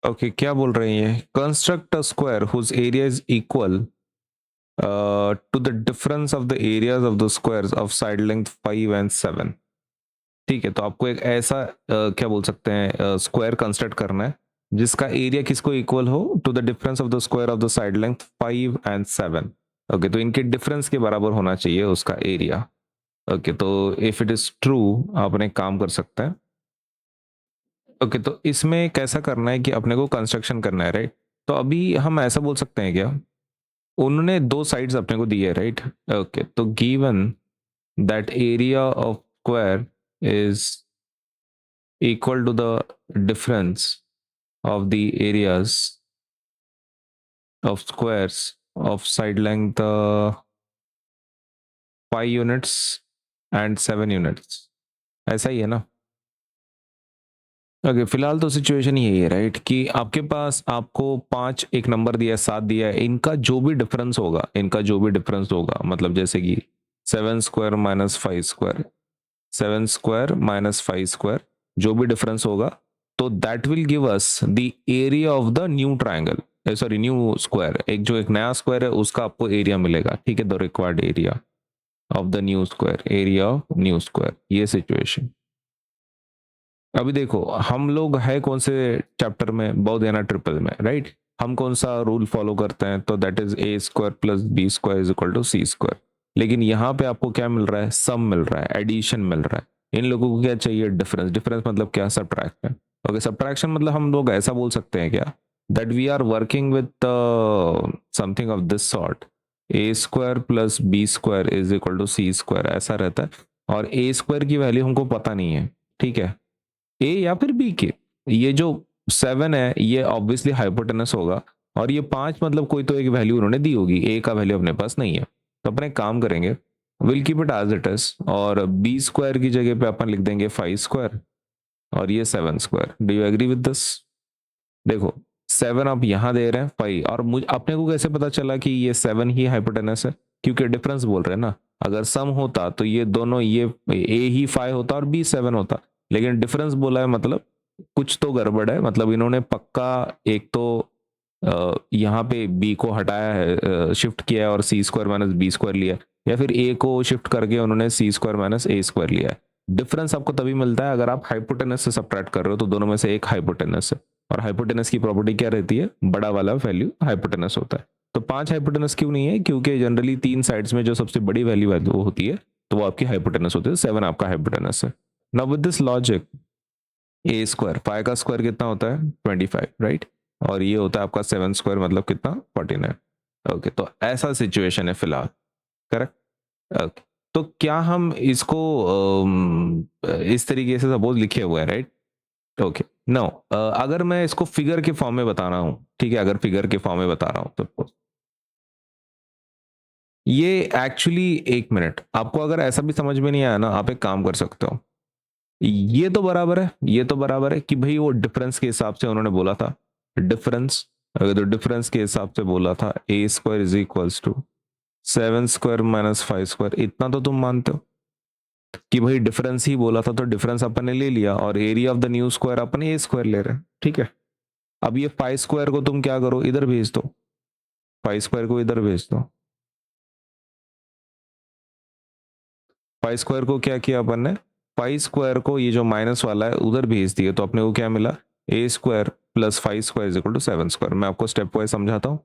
Okay, क्या बोल रहे हैं ये? Construct a square whose area is equal to the difference of the areas of the squares of side length 5 and 7। ठीक है, तो आपको एक ऐसा क्या बोल सकते हैं स्क्वायर कंस्ट्रक्ट करना है जिसका एरिया किसको इक्वल हो, to the difference of the square of the side length 5 and 7। Okay, तो इनके डिफरेंस के बराबर होना चाहिए उसका एरिया। ओके, तो इफ इट इज ट्रू आप अपने काम कर सकते हैं। ओके, तो इसमें कैसा करना है कि अपने को कंस्ट्रक्शन करना है, राइट? तो अभी हम ऐसा बोल सकते हैं क्या, उन्होंने दो साइड्स अपने को दी है, राइट? ओके, तो given that area of square is equal to the difference of the areas of squares of side length 5 units and 7 units, ऐसा ही है ना? ओके, फिलहाल तो सिचुएशन यही है, राइट, कि आपके पास आपको 5 एक नंबर दिया है, 7 दिया है, इनका जो भी डिफरेंस होगा, मतलब जैसे कि 7 square minus 5 square, 7 square minus 5 square, जो भी डिफरेंस होगा, तो that will give us the area of the new triangle, sorry new square. एक नया स्क्वायर है उसका आपको एरिया मिलेगा, ठीक है, the required area of the new square, area of new square, ये सिचुएशन। अभी देखो, हम लोग है कौन से चैप्टर में, बहुदेना ट्रिपल में, राइट? हम कौन सा रूल फॉलो करते हैं, तो that is A square plus B square is equal to C square. लेकिन यहाँ पे आपको क्या मिल रहा है, सम मिल रहा है, एडिशन मिल रहा है। इन लोगों को क्या चाहिए, डिफरेंस। डिफरेंस मतलब क्या, सब्ट्रैक्शन। ओके, सब्ट्रैक्शन मतलब हम लोग ऐसा बोल सकते हैं क्या, that we are working with something of this sort, A square plus B square is equal to C square, ऐसा रहता है। और ए स्क्वायर की वैल्यू हमको पता नहीं है, ठीक है, ए या फिर बी के। ये जो 7 है ये ऑब्वियसली हाइपोटेनस होगा, और ये 5 मतलब कोई तो एक वैल्यू उन्होंने दी होगी, ए का वैल्यू अपने पास नहीं है। तो अपने काम करेंगे, will keep it as it is, और बी स्क्वायर की जगह पे अपन लिख देंगे 5 स्क्वायर, और ये 7 square. Do you agree with this? देखो, 7 आप यहां दे रहे हैं 5, और मुझे अपने को कैसे पता चला कि ये 7 ही हाइपोटेनस है, क्योंकि डिफरेंस बोल रहे हैं ना। अगर सम होता तो ये दोनों, ये ए ही 5 होता और बी 7 होता, लेकिन डिफरेंस बोला है, मतलब कुछ तो गड़बड़ है। मतलब इन्होंने पक्का एक तो यहाँ पे बी को हटाया है, शिफ्ट किया है, और सी स्क्वायर माइनस बी स्क्वायर लिया है, या फिर ए को शिफ्ट करके उन्होंने सी स्क्वायर माइनस ए स्क्वायर लिया है। डिफरेंस आपको तभी मिलता है अगर आप हाइपोटेनस से सब्ट्रैक्ट कर रहे हो, तो दोनों में से एक हाइपोटेनस है। और हाइपोटेनस की प्रॉपर्टी क्या रहती है, बड़ा वाला वैल्यू हाइपोटेनस होता है। तो 5 हाइपोटेनस क्यों नहीं है, क्योंकि जनरली 3 साइड्स में जो सबसे बड़ी वैल्यू वो होती है, तो वो आपकी हाइपोटेनस होती है। 7 आपका हाइपोटेनस है। Now with this logic, A square, 5 का स्क्वायर कितना होता है, 25, राइट? और ये होता है आपका 7 स्क्वायर, मतलब कितना, 49। ओके, तो ऐसा सिचुएशन है फिलहाल, करेक्ट? ओके, तो क्या हम इसको इस तरीके से सपोज लिखे हुए हैं, राइट? ओके, नो, अगर मैं इसको फिगर के फॉर्म में बता रहा हूं, ठीक है, अगर फिगर के फॉर्म में बता रहा हूं तो ये एक्चुअली, एक मिनट, आपको अगर ऐसा भी समझ में नहीं आया ना, आप एक काम कर सकते हो, ये तो बराबर है, ये तो बराबर है कि भाई वो डिफरेंस के हिसाब से उन्होंने बोला था, डिफरेंस, अगर तो डिफरेंस के हिसाब से बोला था, A square is equals to 7 square minus 5 square, इतना तो तुम मानते हो कि भाई डिफरेंस ही बोला था, तो डिफरेंस अपन ने ले लिया, और area of the new square upon A square ले रहे हैं, ठीक है। अब ये 5 स्क्वायर को तुम क्या करो, इधर भेज दो, 5 स्क्वायर को इधर भेज दो। 5 स्क्वायर को क्या किया अपन ने, 5 स्क्वायर को ये जो माइनस वाला है उधर भेज दिया, तो अपने को क्या मिला, A square plus 5 square is equal to 7 square. मैं आपको स्टेप वाइज समझाता हूँ।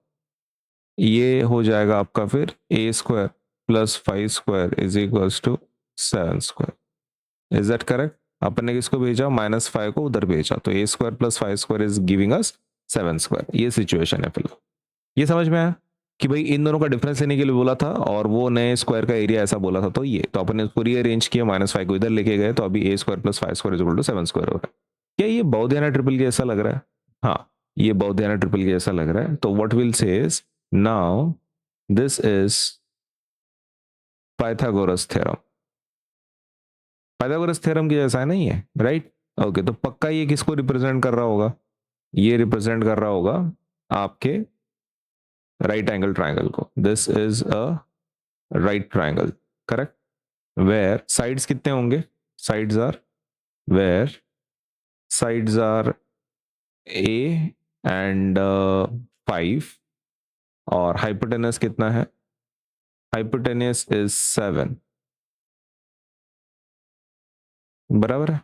ये हो जाएगा आपका फिर A square plus 5 square is equals to 7 square. Is that correct? अपन ने किसको भेजा, -5 को उधर भेजा, तो A square plus 5 square is giving us 7 square. ये सिचुएशन है फिलहाल। ये समझ में आया कि भाई इन दोनों का डिफरेंस लेने के लिए बोला था, और वो नए स्क्वायर का एरिया ऐसा बोला था, तो ये तो अपन ने उसको रीअरेंज किया, -5 को इधर लेके गए, तो अभी A square plus 5 square is equal to 7 square हो रहा है। क्या ये बहुदेना ट्रिपल के ऐसा लग रहा है? हाँ, ये बहुदेना ट्रिपल के ऐसा लग रहा है। तो what will say is, now this is Pythagoras theorem. Pythagoras theorem की जैसा है, नहीं है, राइट? ओके, तो पक्का ये किसको रिप्रेजेंट कर रहा होगा, ये रिप्रेजेंट कर रहा होगा आपके राइट एंगल ट्राइंगल को। This is a right triangle, correct? Where sides कितने होंगे, sides are, where sides are A and 5, और हाइपोटेनस कितना है? हाइपोटेनस इज 7, बराबर है।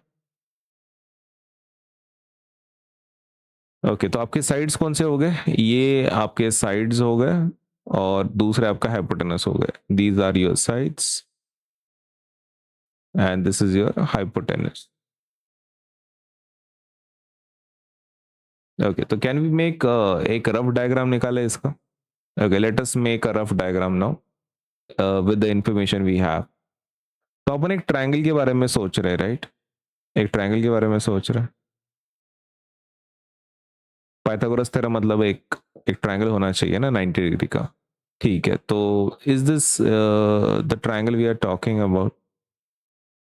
ओके, तो आपके साइड्स कौन से हो गए? ये आपके साइड्स हो गए, और दूसरे आपका हाइपोटेनस हो गए। These are your sides and this is your hypotenuse. Okay, तो कैन वी मेक एक रफ डायग्राम निकाले इसका? Okay, let us make a rough diagram now with the information we have. तो अपन एक ट्रायंगल के बारे में सोच रहे हैं, राइट? एक ट्रायंगल के बारे में सोच रहे हैं। पाइथागोरस थ्योरम मतलब एक एक ट्रायंगल होना चाहिए ना 90 डिग्री का। ठीक है, तो is this the triangle we are talking about?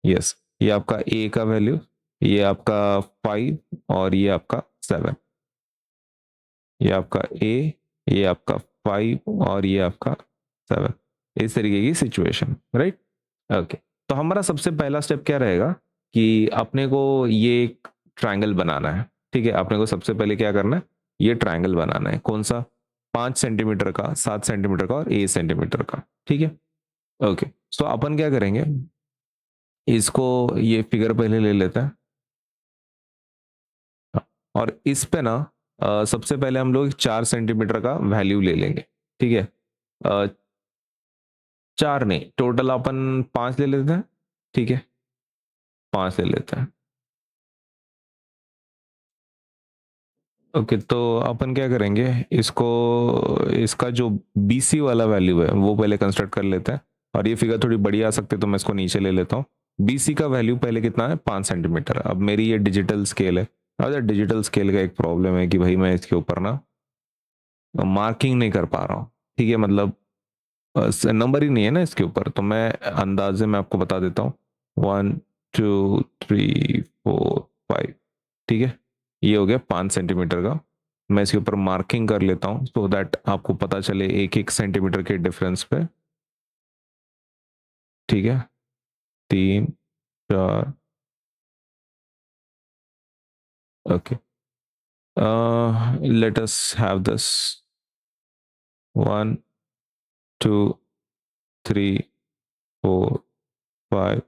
Yes, ये आपका ए का वैल्यू, ये आपका 5, और ये आपका 7। ये आपका ए, ये आपका 5, और ये आपका 7। इस तरीके की सिचुएशन, राइट? ओके, तो हमारा सबसे पहला स्टेप क्या रहेगा कि अपने को ये एक ट्रायंगल बनाना है। ठीक है, अपने को सबसे पहले क्या करना है? ये ट्रायंगल बनाना है। कौन सा? 5 सेंटीमीटर का, 7 सेंटीमीटर का, और 8 सेंटीमीटर का। ठीक है। ओके, सो अपन क्या करेंगे, इसको ये फिगर पहले ले लेते हैं, और इस पे ना सबसे पहले हम लोग 4 सेंटीमीटर का वैल्यू ले लेंगे। ठीक है, 4 नहीं, टोटल अपन 5 ले लेते हैं। ठीक है, 5 ले लेते हैं। ओके, तो अपन क्या करेंगे, इसको, इसका जो BC वाला वैल्यू है वो पहले कंस्ट्रक्ट कर लेते हैं, और ये फिगर थोड़ी बड़ी आ सकती है तो मैं इसको नीचे ले लेता हूँ। BC का वैल्यू पहले कितना है? 5 सेंटीमीटर। अब मेरी ये डिजिटल स्केल है। अब डिजिटल स्केल का एक प्रॉब्लम है कि भाई मैं इसके ऊपर ना मार्किंग नहीं कर पा रहा हूँ। ठीक है, मतलब नंबर ही नहीं है ना इसके ऊपर, तो मैं अंदाजे में आपको बता देता हूँ। 1 2 3 4 5। ठीक है, ये हो गया 5 सेंटीमीटर का। मैं इसके ऊपर मार्किंग कर लेता हूँ सो दैट आपको पता चले एक एक सेंटीमीटर के डिफरेंस पे। ठीक है, 3 4। Okay, let us have this 1 2 3 4 5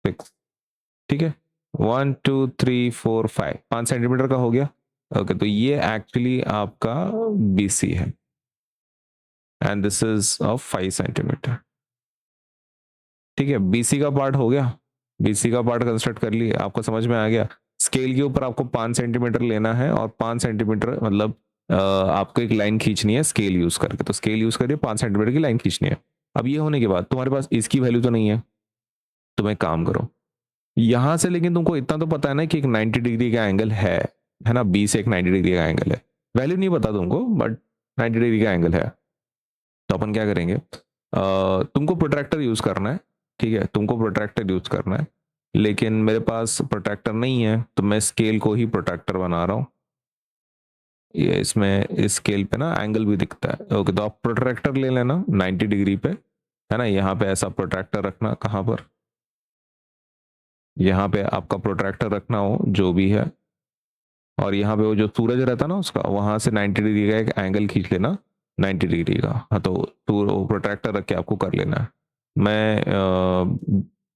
6। ठीक है, 1 2 3 4 5, 5 सेंटीमीटर का हो गया। ओके, तो ये एक्चुअली आपका BC है, and this is of 5 centimetre. ठीक है, BC का पार्ट हो गया। BC का पार्ट कंस्ट्रक्ट कर लिए, आपको समझ में आ गया। स्केल के ऊपर आपको 5 सेंटीमीटर लेना है, और 5 सेंटीमीटर मतलब आपको एक लाइन खींचनी है स्केल यूज करके, तो स्केल यूज करिए, 5 सेंटीमीटर की लाइन खींचनी है। अब ये होने के बाद तुम्हारे पास इसकी वैल्यू तो नहीं है, तुम एक काम करो यहां से, लेकिन तुमको इतना तो पता है ना कि एक 90 डिग्री का एंगल है ना, बी से एक 90 डिग्री का एंगल है। वैल्यू नहीं पता तुमको, बट 90 डिग्री का एंगल है। तो अपन क्या करेंगे, तुमको प्रोट्रैक्टर यूज करना है। ठीक है, तुमको प्रोट्रैक्टर यूज करना है, लेकिन मेरे पास प्रोट्रैक्टर नहीं है, तो मैं स्केल को ही प्रोट्रैक्टर बना रहा हूँ। ये इसमें इस स्केल पे ना एंगल भी दिखता है। ओके, तो आप प्रोट्रैक्टर ले लेना 90 डिग्री पे, है ना। यहाँ पे ऐसा प्रोट्रैक्टर रखना, कहाँ पर? यहाँ पे आपका प्रोट्रैक्टर रखना हो जो भी है, और यहाँ पे वो जो सूरज रहता है ना उसका, वहां से 90 डिग्री का एक एंगल खींच लेना, 90 डिग्री का। हाँ, तो प्रोट्रैक्टर रख के आपको कर लेना है। मैं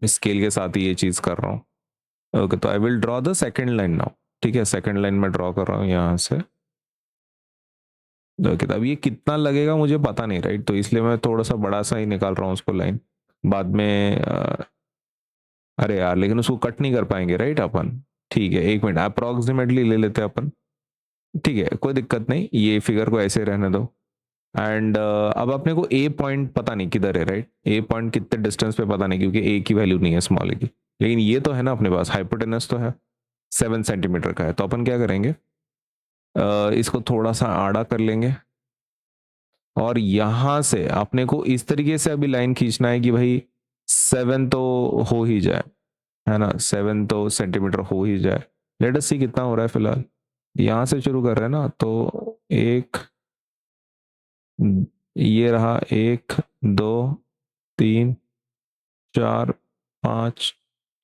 स्केल के साथ ही ये चीज कर रहा हूँ। ओके, तो I will draw the second line now. ठीक है, सेकेंड लाइन में ड्रॉ कर रहा हूँ यहाँ से। ओके, तो अब ये कितना लगेगा मुझे पता नहीं, राइट, तो इसलिए मैं थोड़ा सा बड़ा सा ही निकाल रहा हूँ उसको लाइन। बाद में अरे यार, लेकिन उसको कट नहीं कर पाएंगे, राइट अपन। ठीक है, 1 मिनट, अप्रोक्सीमेटली ले लेते हैं अपन। ठीक है, कोई दिक्कत नहीं, ये फिगर को ऐसे रहने दो। एंड अब अपने को ए पॉइंट पता नहीं किधर है, राइट। ए पॉइंट कितने डिस्टेंस पे पता नहीं, क्योंकि ए की वैल्यू नहीं है स्मॉल ए की। लेकिन ये तो है ना अपने पास, हाइपोटेनस तो है, 7 सेंटीमीटर का है। तो अपन क्या करेंगे, इसको थोड़ा सा आड़ा कर लेंगे, और यहां से अपने को इस तरीके से अभी लाइन खींचना है कि भाई 7 तो हो ही जाए, है ना, 7 तो सेंटीमीटर हो ही जाए। लेट अस सी कितना हो रहा है फिलहाल। यहां से शुरू कर रहे हैं ना, तो एक, ये रहा, 1 2 3 4 5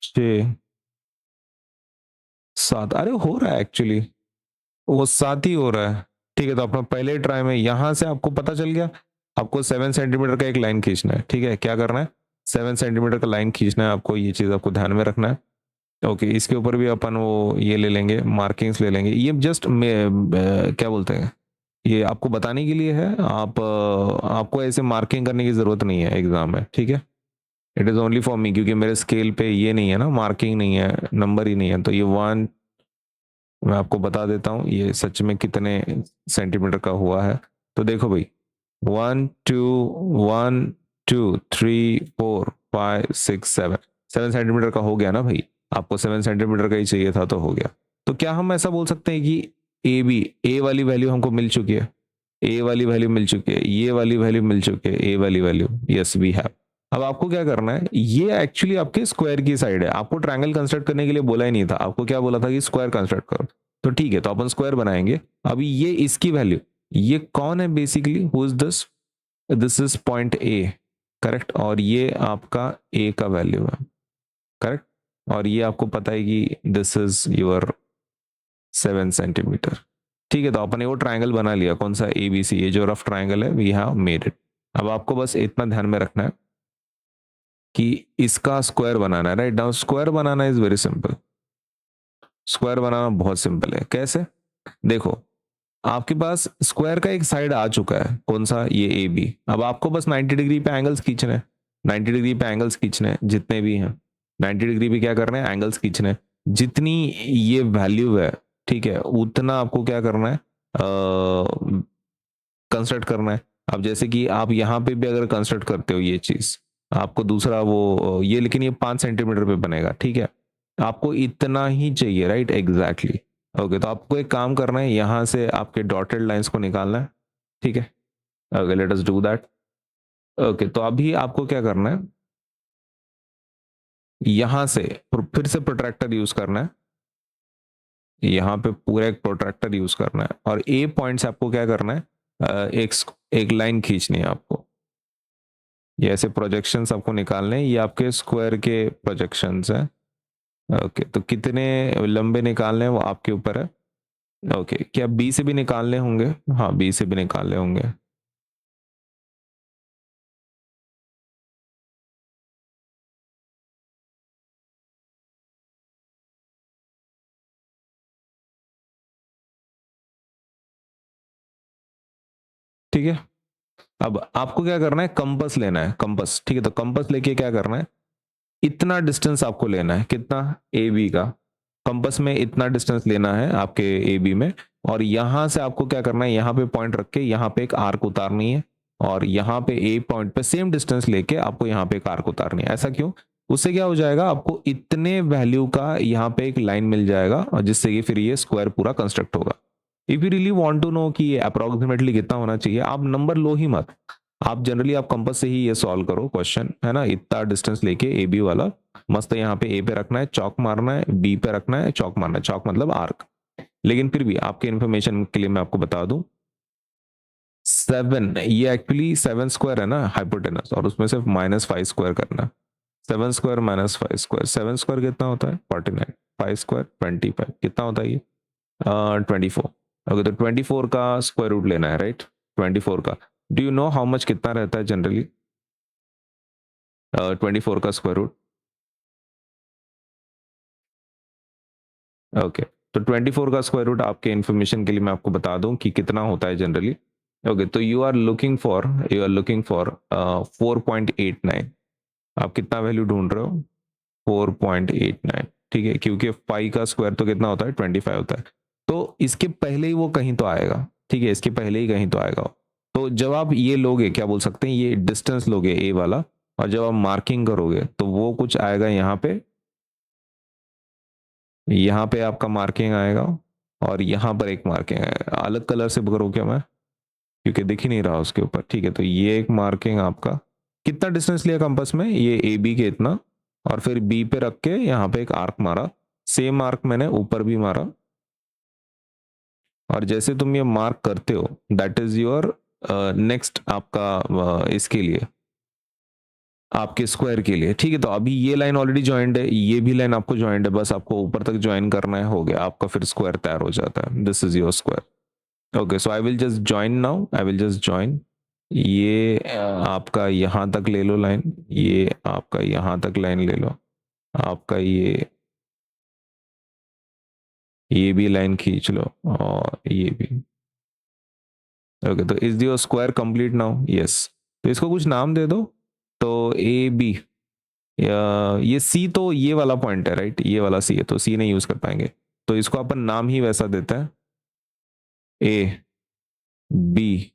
6 7। अरे हो रहा है एक्चुअली, वो 7 ही हो रहा है। ठीक है, तो अपना पहले ट्राई में यहाँ से आपको पता चल गया, आपको 7 सेंटीमीटर का एक लाइन खींचना है। ठीक है, क्या करना है, 7 सेंटीमीटर का लाइन खींचना है आपको, ये चीज़ आपको ध्यान में रखना है। ओके, इसके ऊपर भी अपन वो ये ले लेंगे, मार्किंग्स ले लेंगे। ये जस्ट क्या बोलते हैं, ये आपको बताने के लिए है। आपको ऐसे मार्किंग करने की ज़रूरत नहीं है एग्जाम में। ठीक है, it is only for me, क्योंकि मेरे स्केल पे ये नहीं है ना, मार्किंग नहीं है, नंबर ही नहीं है। तो ये 1, मैं आपको बता देता हूँ ये सच में कितने सेंटीमीटर का हुआ है। तो देखो भाई, 1 2 1 2 3 4 5 6 7 सेंटीमीटर का हो गया ना भाई। आपको 7 सेंटीमीटर का ही चाहिए था तो हो गया। तो क्या हम ऐसा बोल सकते हैं कि ए वाली वैल्यू हमको मिल चुकी है, ए वाली वैल्यू मिल चुकी है, ये वाली वैल्यू मिल चुकी है, ए वाली वैल्यू, यस वी हैव। अब आपको क्या करना है, ये एक्चुअली आपके स्क्वायर की साइड है। आपको ट्रायंगल कंस्ट्रक्ट करने के लिए बोला ही नहीं था, आपको क्या बोला था कि स्क्वायर कंस्ट्रक्ट करो। तो ठीक है, तो अपन स्क्वायर बनाएंगे। अभी ये इसकी वैल्यू, ये कौन है basically, who is this is point A, correct. और ये आपका ए का वैल्यू है, करेक्ट। और ये आपको पता है कि दिस इज योर 7 सेंटीमीटर। ठीक है, तो अपन ने वो ट्राइंगल बना लिया, कौन सा, ए बी सी, ये जो रफ ट्राइंगल है, वी हैव मेड इट। अब आपको बस इतना ध्यान में रखना है कि इसका स्क्वायर बनाना है, राइट। नाउ स्क्वायर बनाना इज वेरी सिंपल। स्क्वायर बनाना बहुत सिंपल है। कैसे, देखो, आपके पास स्क्वायर का एक साइड आ चुका है, कौन सा, ये ए बी। अब आपको बस 90 डिग्री पे एंगल्स खींचने हैं, 90 डिग्री पे एंगल्स खींचने हैं जितने भी हैं। 90 डिग्री पे क्या करना है, एंगल्स खींचने हैं। जितनी ये वैल्यू है, ठीक है, उतना आपको क्या करना है, कंस्ट्रक्ट करना है। अब जैसे कि आप यहाँ पे भी अगर कंस्ट्रक्ट करते हो ये चीज, आपको दूसरा वो ये, लेकिन ये 5 सेंटीमीटर पे बनेगा। ठीक है, आपको इतना ही चाहिए, राइट, एग्जैक्टली। ओके, तो आपको एक काम करना है, यहाँ से आपके डॉटेड लाइंस को निकालना है। ठीक है, okay, let us do that. Okay, तो अभी आपको क्या करना है, यहाँ से फिर से प्रोट्रैक्टर यूज करना है। यहाँ पे पूरा एक प्रोट्रैक्टर यूज करना है, और ए पॉइंट से आपको क्या करना है, एक एक लाइन खींचनी है आपको। ये ऐसे प्रोजेक्शंस आपको निकालने हैं, ये आपके स्क्वायर के प्रोजेक्शंस हैं। ओके, तो कितने लंबे निकालने हैं वो आपके ऊपर है। ओके, क्या बी से भी निकालने होंगे, हाँ बी से भी निकालने होंगे। ठीक है, अब आपको क्या करना है, कंपस लेना है, कंपस। ठीक है, तो कंपस लेके क्या करना है, इतना डिस्टेंस आपको लेना है, कितना, ए बी का। कंपस में इतना डिस्टेंस लेना है आपके ए बी में, और यहां से आपको क्या करना है, यहाँ पे पॉइंट रख के यहाँ पे एक आर्क उतारनी है, और यहाँ पे ए पॉइंट पे सेम डिस्टेंस लेके आपको यहाँ पे एक आर्क उतारनी है। ऐसा क्यों, उससे क्या हो जाएगा, आपको इतने वैल्यू का यहाँ पे एक लाइन मिल जाएगा, और जिससे कि फिर ये स्क्वायर पूरा कंस्ट्रक्ट होगा। If you really want to know कि ये अप्रोक्सीमेटली कितना होना चाहिए, आप नंबर लो ही मत। आप जनरली आप कंपास से ही ये सॉल्व करो क्वेश्चन, है ना। इतना डिस्टेंस लेके ए बी वाला, मस्त यहाँ पे ए पे रखना है, चौक मारना है, बी पे रखना है, चौक मारना है, चौक मतलब आर्क। लेकिन फिर भी आपके इन्फॉर्मेशन के लिए मैं आपको बता दूं, 7, ये एक्चुअली 7 स्क्वायर है ना हाइपोटेनस, और उसमें से -5 स्क्वायर करना है। 7 स्क्वायर -5 स्क्वायर, 7 स्क्वायर कितना होता है, 49, 5 स्क्वायर 25, कितना होता है ये, 24। ओके, तो 24 का स्क्वायर रूट लेना है, राइट। 24 का, do you know how much कितना रहता है जनरली, 24 का स्क्वायर रूट। ओके, तो 24 का स्क्वायर रूट आपके इन्फॉर्मेशन के लिए मैं आपको बता दूं कि कितना होता है जनरली। ओके, तो यू आर लुकिंग फॉर 4.89। आप कितना वैल्यू ढूंढ रहे हो, 4.89। ठीक है, क्योंकि पाई का स्क्वायर तो कितना होता है, 25 होता है। तो इसके पहले ही वो कहीं तो आएगा। ठीक है, इसके पहले ही कहीं तो आएगा। तो जब आप ये लोगे, क्या बोल सकते हैं, ये डिस्टेंस लोगे ए वाला, और जब आप मार्किंग करोगे तो वो कुछ आएगा यहाँ पे, यहाँ पे आपका मार्किंग आएगा, और यहाँ पर एक मार्किंग आएगा। अलग कलर से करूँ क्या मैं, क्योंकि दिख ही नहीं रहा उसके ऊपर। ठीक है, तो ये एक मार्किंग आपका, कितना डिस्टेंस लिया कंपास में, ये ए बी के इतना, और फिर बी पे रख के यहाँ पे एक आर्क मारा। सेम मार्क मैंने ऊपर भी मारा, और जैसे तुम ये मार्क करते हो, दैट इज योर नेक्स्ट आपका इसके लिए आपके स्क्वायर के लिए, ठीक है। तो अभी ये लाइन ऑलरेडी ज्वाइंट है, ये भी लाइन आपको ज्वाइंट है, बस आपको ऊपर तक ज्वाइन करना है, हो गया आपका, फिर स्क्वायर तैयार हो जाता है। This is your square. Okay, so I will just join now, I will just join. ये आपका यहाँ तक ले लो लाइन, ये आपका यहाँ तक लाइन ले लो, आपका ये भी लाइन खींच लो, और ये भी। ओके, तो is your square complete now? Yes. तो इसको कुछ नाम दे दो। तो ए बी, ये सी तो ये वाला पॉइंट है राइट, ये वाला सी है, तो सी नहीं यूज कर पाएंगे, तो इसको अपन नाम ही वैसा देते हैं, ए बी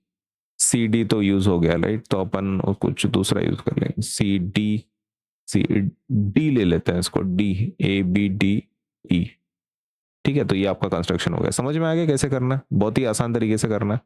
सी डी तो यूज हो गया राइट, तो अपन कुछ दूसरा यूज कर लेंगे, सी डी, सी डी ले लेते हैं इसको, D, A B D E. ठीक है, तो ये आपका कंस्ट्रक्शन हो गया। समझ में आ गया कैसे करना है? बहुत ही आसान तरीके से करना है।